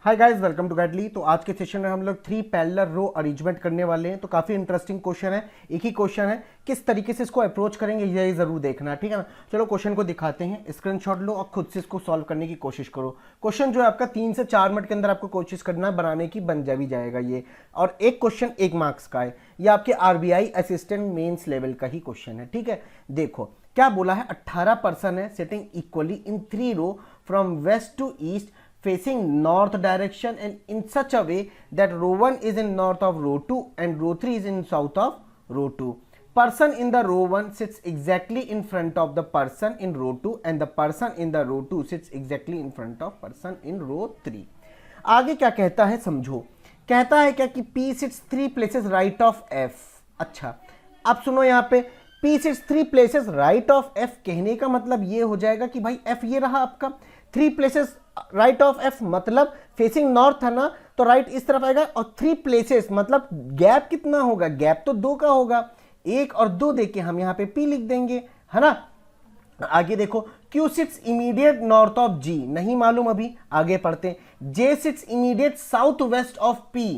Hi guys, welcome to गैडली। तो आज के सेशन में हम लोग 3 पैरेलल रो अरेंजमेंट करने वाले हैं। तो काफी इंटरेस्टिंग क्वेश्चन है, एक ही क्वेश्चन है, किस तरीके से इसको अप्रोच करेंगे ये जरूर देखना, ठीक है ना। चलो क्वेश्चन को दिखाते हैं, स्क्रीनशॉट लो और खुद से इसको सॉल्व करने की कोशिश करो। क्वेश्चन जो है आपका 3 से 4 मिनट के अंदर आपको कोशिश करना है बनाने की, बन जा भी जाएगा ये। और एक क्वेश्चन 1 मार्क्स का है, ये आपके आरबीआई असिस्टेंट मेंस लेवल का ही क्वेश्चन है, ठीक है। देखो क्या बोला है, 18 पर्सन है sitting equally in 3 row from west to east facing north direction and in such a way that row 1 is in north of row 2 and row 3 is in south of row 2. Person in the row 1 sits exactly in front of the person in row 2 and the person in the row 2 sits exactly in front of person in row 3. आगे क्या कहता है समझो, कहता है क्या कि P sits 3 places right of F। अच्छा अब सुनो यहाँ पे, P sits 3 places right of F कहने का मतलब ये हो जाएगा कि भाई F ये रहा आपका, 3 places राइट ऑफ एफ मतलब फेसिंग नॉर्थ है ना, तो राइट इस तरफ आएगा। और 3 प्लेसेस मतलब गैप कितना होगा, गैप तो 2 का होगा, 1 और 2 देके हम यहाँ पे P लिख देंगे, है ना। आगे देखो, Q seats immediate north of G, नहीं मालूम अभी, आगे पढ़ते हैं। J seats immediate south west of P।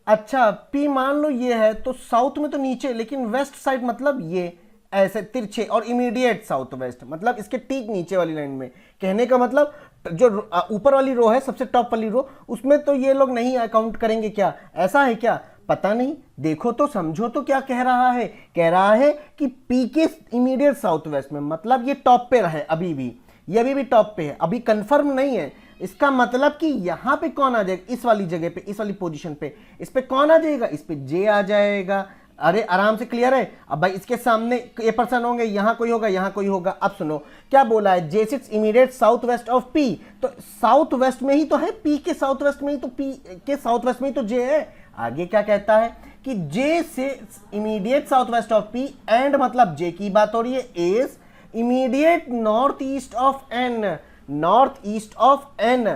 अच्छा P मान लो ये है तो साउथ में तो नीचे, लेकिन वेस्ट साइड मतलब ये ऐसे तिरछे, और इमीडिएट साउथ वेस्ट मतलब इसके ठीक नीचे वाली लाइन में। कहने का मतलब जो ऊपर वाली रो है, सबसे टॉप वाली रो, उसमें तो ये लोग नहीं अकाउंट करेंगे क्या, ऐसा है क्या, पता नहीं। देखो तो समझो तो क्या कह रहा है, कह रहा है कि पी के इमीडिएट साउथ वेस्ट में मतलब ये टॉप पे रहे, अभी भी ये अभी भी टॉप पे है, अभी कंफर्म नहीं है। इसका मतलब कि यहां पे कौन आ जाएगा, इस वाली जगह पे, इस वाली पोजीशन पे, इस पे कौन आ जाएगा, इस पे जे आ जाएगा। अरे आराम से क्लियर है। अब भाई इसके सामने ए पर्सन होंगे, यहां कोई होगा, यहां कोई होगा। अब सुनो क्या बोला है, J sits immediate south west of P, तो साउथ वेस्ट में ही तो है, पी के साउथ वेस्ट में ही तो, पी के साउथ वेस्ट में ही तो जे है। आगे क्या कहता है कि जे से immediate south west of P and मतलब जे की बात हो रही है, is immediate north east of N, north east of N.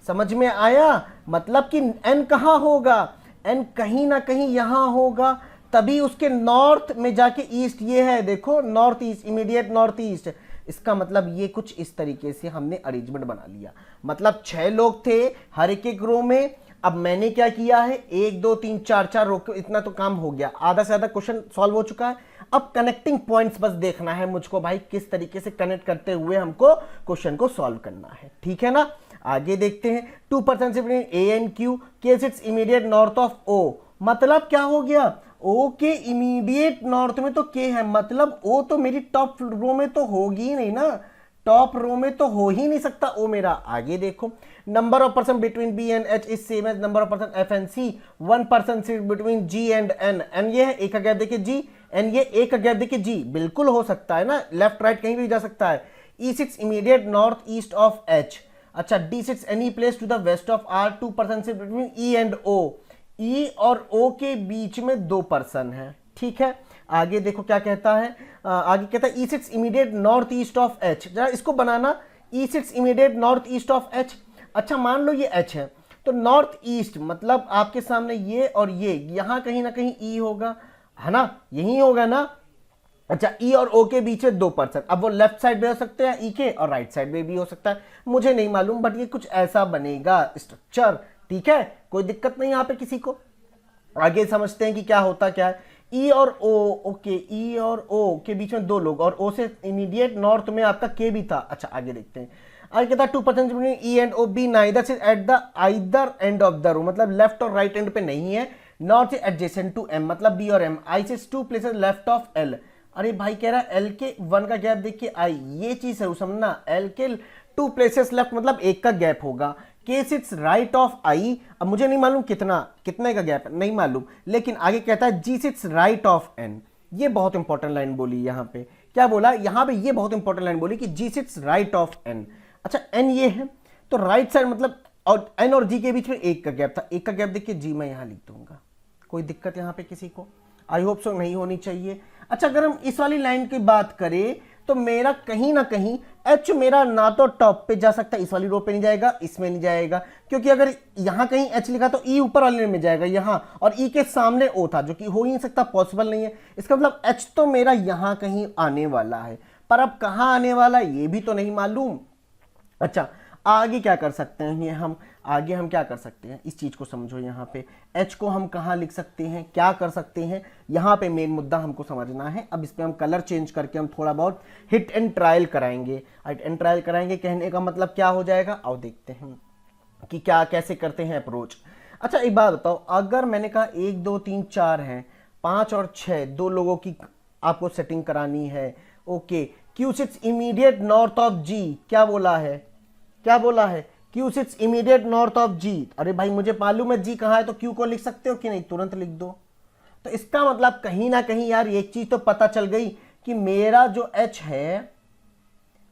समझ में आया, मतलब कि एन कहां होगा, एन कहीं ना कहीं यहां होगा, तभी उसके नॉर्थ में जाके ईस्ट ये है, देखो north east, immediate north east. इसका मतलब ये कुछ इस तरीके से हमने अरेंजमेंट बना लिया। मतलब 6 लोग थे हर एक रो में। अब मैंने क्या किया है, 1 2 3 4 4 रो, इतना तो काम हो गया, आधा से ज्यादा क्वेश्चन सॉल्व हो चुका है। अब कनेक्टिंग पॉइंट्स बस देखना है मुझको भाई, किस तरीके से कनेक्ट करते हुए हमको क्वेश्चन को सॉल्व करना है, ठीक है ना। आगे देखते हैं, 2% between A and Q, K sits immediate north of O, मतलब क्या हो गया, ओ के इमीडिएट नॉर्थ में तो के है, मतलब ओ तो मेरी टॉप रो में तो होगी ही नहीं ना, टॉप रो में तो हो ही नहीं सकता ओ मेरा। आगे देखो, number of person between B and H is same as number of person F and C, 1 person sit between G and N, N ये है, एक का गैप देखिए जी, एन ये एक का गैप देखिए जी, बिल्कुल हो सकता है ना, लेफ्ट राइट कहीं भी जा सकता है। E sits immediate north east of H. अच्छा D sits any place to the west of R, 2 person sit between E and O, E और ओ के बीच में 2 पर्सन है, ठीक है। आगे देखो क्या कहता है, आगे कहता है E sits immediate north east of H. जरा इसको बनाना, E sits immediate north east of H. अच्छा मान लो ये एच है, तो नॉर्थ ईस्ट मतलब आपके सामने ये और ये, यहां कहीं ना कहीं ई होगा, है ना, यही होगा ना। अच्छा ई और ओ के बीच में 2 पर्सन, अब वो लेफ्ट साइड में हो सकते हैं ई के, और राइट साइड में भी हो सकता है, मुझे नहीं मालूम, बट ये कुछ ऐसा बनेगा स्ट्रक्चर, ठीक है, कोई दिक्कत नहीं यहाँ पे किसी को। आगे समझते हैं कि क्या होता क्या है। ई और ओ, ओके ई और ओ के बीच में 2 लोग, और ओ से इमीडिएट नॉर्थ में आपका के भी था। अच्छा आगे देखते हैं, आगे कहता है 2% between E and O, B neither sit at the either end of the row, मतलब लेफ्ट और राइट एंड पे नहीं है, नॉट एडजेसेंट टू एम मतलब बी और M, I sits 2 places left of L. अरे भाई कह रहा है एल के 1 का गैप देखिए आई, ये चीज है समझना, एल के 2 प्लेसेस लेफ्ट मतलब 1 का गैप होगा, के सिट्स राइट ऑफ आई, अब मुझे नहीं मालूम कितने का गैप है, नहीं मालूम, लेकिन आगे कहता है जी सिट्स राइट ऑफ एन। ये बहुत इंपॉर्टेंट लाइन बोली यहाँ पे, क्या बोला यहाँ पे, ये बहुत इंपॉर्टेंट लाइन बोली कि जी सिट्स राइट ऑफ एन। अच्छा एन ये है तो राइट साइड मतलब, और एन और जी के बीच में 1 का गैप था, 1 का गैप देखिए जी मैं यहां लिख दूंगा, कोई दिक्कत यहाँ पे किसी को, आई होप सो नहीं होनी चाहिए। अच्छा अगर हम इस वाली लाइन की बात करें तो मेरा कहीं ना कहीं एच मेरा ना तो टॉप पे जा सकता है, इस वाली रो पे नहीं जाएगा, इसमें नहीं जाएगा, क्योंकि अगर यहां कहीं एच लिखा तो ई ऊपर वाले में जाएगा यहां, और ई के सामने ओ था जो कि हो ही नहीं सकता, पॉसिबल नहीं है। इसका मतलब एच तो मेरा यहां कहीं आने वाला है, पर अब कहां आने वाला है ये भी तो नहीं मालूम। अच्छा आगे क्या कर सकते हैं ये हम, आगे हम क्या कर सकते हैं, इस चीज को समझो। यहाँ पे H को हम कहाँ लिख सकते हैं, क्या कर सकते हैं, यहाँ पे मेन मुद्दा हमको समझना है। अब इस पे हम कलर चेंज करके हम थोड़ा बहुत हिट एंड ट्रायल कराएंगे। हिट एंड ट्रायल कराएंगे कहने का मतलब क्या हो जाएगा, आओ देखते हैं कि क्या कैसे करते हैं अप्रोच। अच्छा एक बात बताओ, अगर मैंने कहा 1 2 3 4 हैं, 5 और 6 दो लोगों की आपको सेटिंग करानी है। Okay, Q seats immediate north of G, क्या बोला है, क्या बोला है, Q seats immediate north of G। अरे भाई मुझे मालूम है G कहाँ है, तो Q को लिख सकते हो कि नहीं, तुरंत लिख दो। तो इसका मतलब कहीं ना कहीं यार एक चीज तो पता चल गई कि मेरा जो H है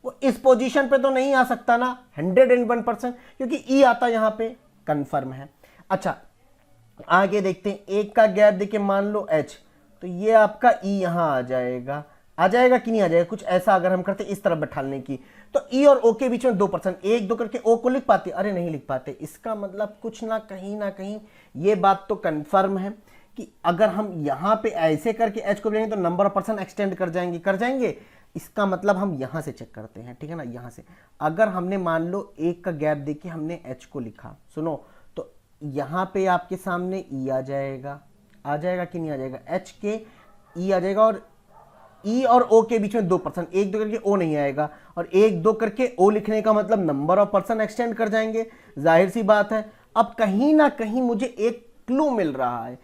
वो इस पोजीशन पे तो नहीं आ सकता ना 101%, क्योंकि E आता यहां पे कंफर्म है। अच्छा आगे देखते हैं, एक का गैप देके मान लो H, तो ये आपका E यहां आ जाएगा, आ जाएगा कि नहीं आ जाएगा, कुछ ऐसा अगर हम करते इस तरफ बैठाने की, तो E और O के बीच में 2%, 1 2 करके O को लिख पाते, अरे नहीं लिख पाते। इसका मतलब कुछ ना कहीं ये बात तो कंफर्म है कि अगर हम यहां पे ऐसे करके H को लेंगे तो नंबर ऑफ पर्सन एक्सटेंड कर जाएंगे। इसका मतलब हम यहां से चेक करते हैं, ठीक है ना। यहां से अगर हमने मान लो एक का गैप देके हमने H को लिखा, सुनो, तो यहां पे आपके सामने E आ जाएगा कि नहीं आ जाएगा, H के E आ जाएगा, और E और O के बीच में 2%, 1 2 करके O नहीं आएगा, और 1 2 करके O लिखने का मतलब नंबर ऑफ पर्सन एक्सटेंड कर जाएंगे, जाहिर सी बात है। अब कहीं ना कहीं मुझे एक क्लू मिल रहा है,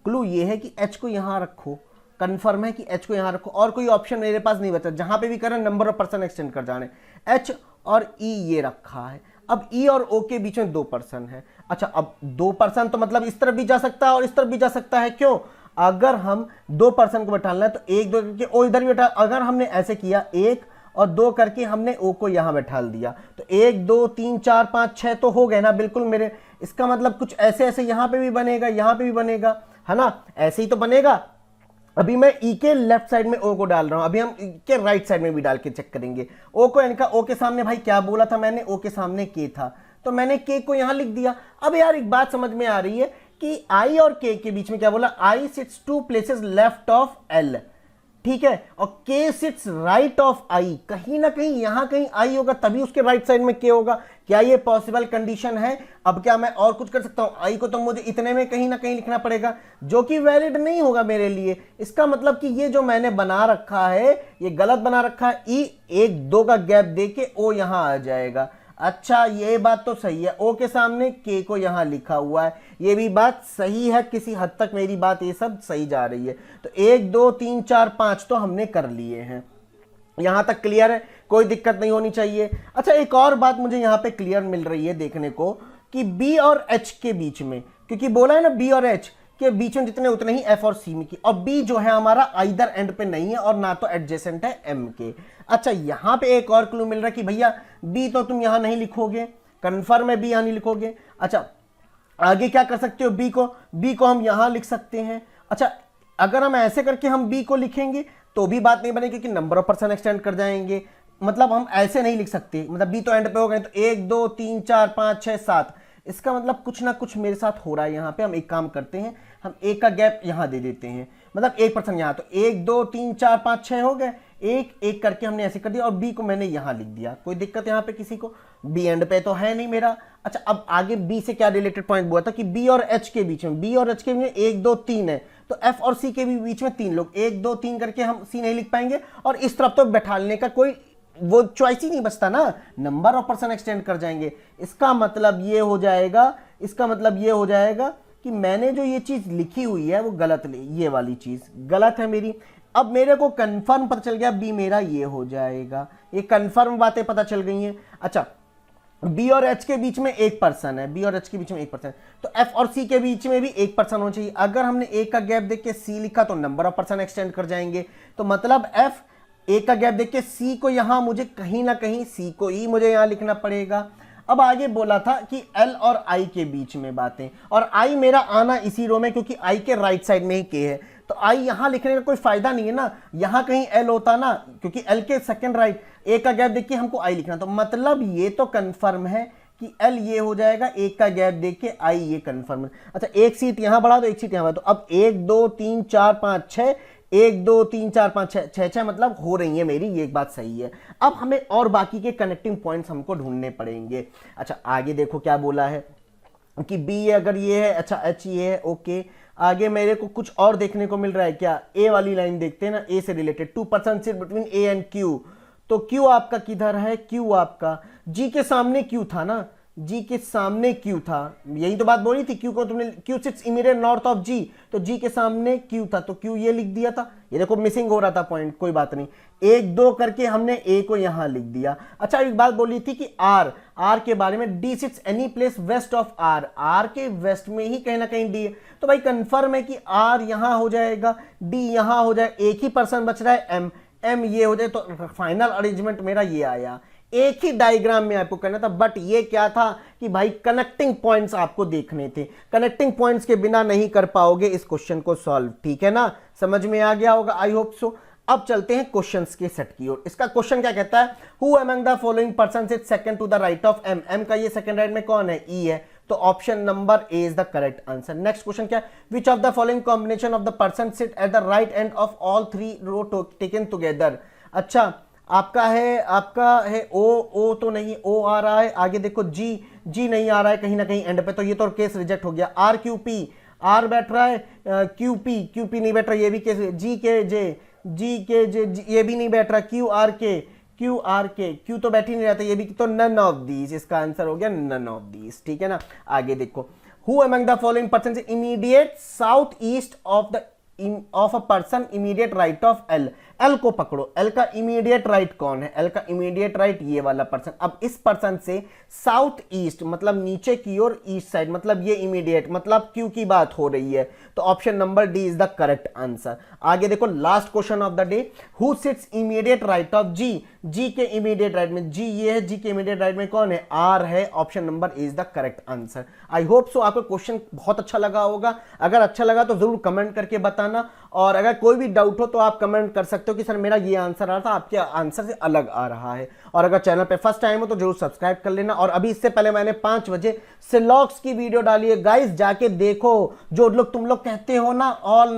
क्लू ये है कि H को यहां रखो, कंफर्म है कि H को यहां रखो, और कोई ऑप्शन मेरे पास नहीं बचा, जहां पे भी करें नंबर ऑफ पर्सन एक्सटेंड कर जाने। H और E ये रखा है, अब E और O के बीच में 2% है। अच्छा अब 2% तो मतलब इस तरफ भी जा सकता है और इस तरफ भी जा सकता है, क्यों, अगर हम 2% को बैठाना है तो 1 2 करके O इधर भी बैठा, अगर हमने ऐसे किया 1 और 2 करके हमने O को यहां बैठा दिया, तो 1 2 3 4 5 6 तो हो गए ना बिल्कुल मेरे। इसका मतलब कुछ ऐसे ऐसे यहां पे भी बनेगा, यहां पे भी बनेगा, है ना, ऐसे ही तो बनेगा। अभी मैं E के लेफ्ट साइड में O को डाल रहा हूं, अभी हम E के राइट साइड में भी डाल के चेक करेंगे। O को, यानी O के सामने भाई क्या बोला था मैंने, O के सामने K था, तो मैंने K को यहां लिख दिया। अब यार एक बात समझ में आ रही है कि I और K के बीच में क्या बोला, I sits 2 places left of L, ठीक है, और K sits right of I, कहीं ना कहीं यहां कहीं I होगा तभी उसके राइट साइड में K होगा। क्या ये पॉसिबल कंडीशन है? अब क्या मैं और कुछ कर सकता हूं? I को तो मुझे इतने में कहीं ना कहीं लिखना पड़ेगा, जो कि वैलिड नहीं होगा मेरे लिए। इसका मतलब कि ये जो मैंने बना रखा है ये गलत बना रखा है। E 1 2 का गैप देके O यहां आ जाएगा। अच्छा ये बात तो सही है, O के सामने K को यहां लिखा हुआ है, ये भी बात सही है, किसी हद तक मेरी बात ये सब सही जा रही है। तो 1 2 3 4 5 तो हमने कर लिए हैं, यहां तक क्लियर है, कोई दिक्कत नहीं होनी चाहिए। अच्छा एक और बात मुझे यहां पे क्लियर मिल रही है देखने को कि B और H के बीच में, क्योंकि बोला है ना B और H के बीच में जितने उतने ही F और C में की, और B जो है हमारा आइदर एंड पे नहीं है और ना तो एडजेसेंट है M के। अच्छा यहां पे एक और क्लू मिल रहा है कि भैया B तो तुम यहां नहीं लिखोगे, कंफर्म है B यहां नहीं लिखोगे। अच्छा आगे क्या कर सकते हो, B को हम यहां लिख सकते हैं। अच्छा अगर हम ऐसे करके हम B को लिखेंगे तो भी बात नहीं बनेगी, क्योंकि नंबर ऑफ पर्सन एक्सटेंड कर जाएंगे, मतलब हम ऐसे नहीं लिख सकते, मतलब B तो एंड पे हो गए, तो 1 2 3 4 5 6 7, इसका मतलब कुछ ना कुछ मेरे साथ हो रहा है यहाँ पे। हम एक काम करते हैं, हम एक का गैप यहाँ दे देते हैं, मतलब 1% यहाँ, तो 1 2 3 4 5 6 हो गए, एक एक करके हमने ऐसे कर दिया, और B को मैंने यहाँ लिख दिया। कोई दिक्कत यहाँ पे किसी को? B एंड पे तो है नहीं मेरा। अच्छा अब आगे B से क्या रिलेटेड पॉइंट हुआ था कि B और H के बीच में, B और H के बीच में 1 2 3 है, तो F और C के भी बीच में 3 लोग, 1 2 3 करके हम C नहीं लिख पाएंगे, और इस तरफ तो बैठाने का कोई वो चॉइस ही नहीं बचता ना, नंबर ऑफ पर्सन एक्सटेंड कर जाएंगे। इसका मतलब ये हो जाएगा कि मैंने जो ये चीज लिखी हुई है वो गलत, ये वाली चीज गलत है मेरी। अब मेरे को कंफर्म पता चल गया B मेरा ये हो जाएगा, ये कंफर्म बातें पता चल गई हैं। अच्छा B और H के बीच में 1% है, B और H के बीच में 1%, तो F और C के बीच में भी 1% होना चाहिए। अगर हमने एक का गैप देख के C लिखा तो नंबर ऑफ पर्सन एक्सटेंड कर जाएंगे, तो मतलब F एक का गैप देख के C को यहां मुझे कहीं ना कहीं C को E मुझे यहां लिखना पड़ेगा। अब आगे बोला था कि L और I के बीच में बातें, और I मेरा आना इसी रो में, क्योंकि I के राइट साइड में ही K है, तो I यहां लिखने का कोई फायदा नहीं है ना, यहां कहीं L होता ना, क्योंकि L के सेकंड राइट एक का गैप देख के हमको I लिखना, तो मतलब ये तो कंफर्म है कि L ये हो जाएगा, एक का गैप देख के I ये कंफर्म है। अच्छा एक सीट यहां बढ़ा दो, एक सीट यहां बढ़ा दो, अब 1 2 3 4 5 6, 1 2 3 4 5 6 6 मतलब हो रही है मेरी, ये एक बात सही है। अब हमें और बाकी के कनेक्टिंग पॉइंट्स हमको ढूंढने पड़ेंगे। अच्छा आगे देखो क्या बोला है कि बी अगर ये है, अच्छा एच ये है, ओके। आगे मेरे को कुछ और देखने को मिल रहा है क्या, ए वाली लाइन देखते हैं ना, ए से related 2% sit between A and Q. तो क्यू आपका किधर है, क्यू आपका जी के सामने क्यू था ना, जी के सामने क्यू था, यही तो बात बोली थी, क्यू को तुमने, Q sits immediate north of G, तो जी के सामने क्यू था तो क्यू ये लिख दिया था। ये देखो मिसिंग हो रहा था पॉइंट, कोई बात नहीं, 1 2 करके हमने ए को यहां लिख दिया। अच्छा एक बात बोली थी कि आर, आर के बारे में, D sits any place west of R, R के वेस्ट में ही कहीं ना कहीं डी है, तो भाई कंफर्म है कि आर यहां हो जाएगा, डी यहां हो जाए, एक ही पर्सन बच रहा है एम, एम ये हो जाए, तो फाइनल अरेंजमेंट मेरा ये आया। एक ही डायग्राम में आपको करना था, बट ये क्या था कि भाई कनेक्टिंग पॉइंट्स आपको देखने थे, कनेक्टिंग पॉइंट्स के बिना नहीं कर पाओगे इस क्वेश्चन को सॉल्व, ठीक है ना, समझ में आ गया होगा, आई होप सो। अब चलते हैं क्वेश्चंस के सेट की ओर। इसका क्वेश्चन क्या कहता है, who among the following person is second to the right of M, M का ये सेकंड राइट में कौन है, ई है, तो option number A is the correct answer. Next question क्या, which of the following combination of the person sit at the right end of all 3 row taken together. अच्छा आपका है ओ तो नहीं, ओ आ रहा है, आगे देखो जी नहीं आ रहा है कहीं ना कहीं एंड पे, तो ये तो केस रिजेक्ट हो गया। आर क्यू पी, आर बैठ रहा है, क्यू पी नहीं बैठ रहा, ये भी केस, जी के जे ये भी नहीं बैठ रहा, क्यू आर के क्यू तो बैठ ही नहीं रहता, ये भी, तो नन ऑफ दीज, इसका आंसर हो गया नन ऑफ दीज, ठीक है ना। आगे देखो, who among the following person immediate south east of a person immediate right of L, L को पकड़ो, एल का इमीडिएट राइट कौन है, एल का इमीडिएट राइट ये वाला पर्सन। अब इस पर्सन से साउथ ईस्ट मतलब नीचे की ओर, ईस्ट साइड मतलब ये इमीडिएट, मतलब क्यू की बात हो रही है, तो option number D is the correct answer. आगे देखो last question of the day, who sits immediate right of G, G के इमीडिएट राइट में, जी ये है, जी के इमीडिएट राइट में कौन है, आर है, option number is the correct answer. I hope so आपको क्वेश्चन बहुत अच्छा लगा होगा, अगर अच्छा लगा तो जरूर कमेंट करके बताना, और अगर कोई भी डाउट हो तो आप कमेंट कर सकते हो कि सर मेरा ये आंसर आ रहा था, आपके आंसर से अलग आ रहा है। और अगर चैनल पे फर्स्ट टाइम हो तो जरूर सब्सक्राइब कर लेना। और अभी इससे पहले मैंने 5 बजे सिलॉक्स की वीडियो डाली है, गाइस जाके देखो। जो लोग तुम लोग कहते हो ना ऑल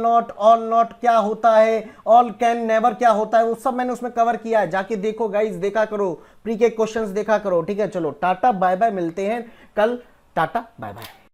नॉट क्या होता है, ऑल कैन नेवर क्या होता है, वो सब मैंने उसमें कवर किया है, जाके देखो गाइस, देखा करो, प्री के क्वेश्चंस देखा करो, ठीक है। चलो टाटा बाय बाय, मिलते हैं कल, टाटा बाय बाय।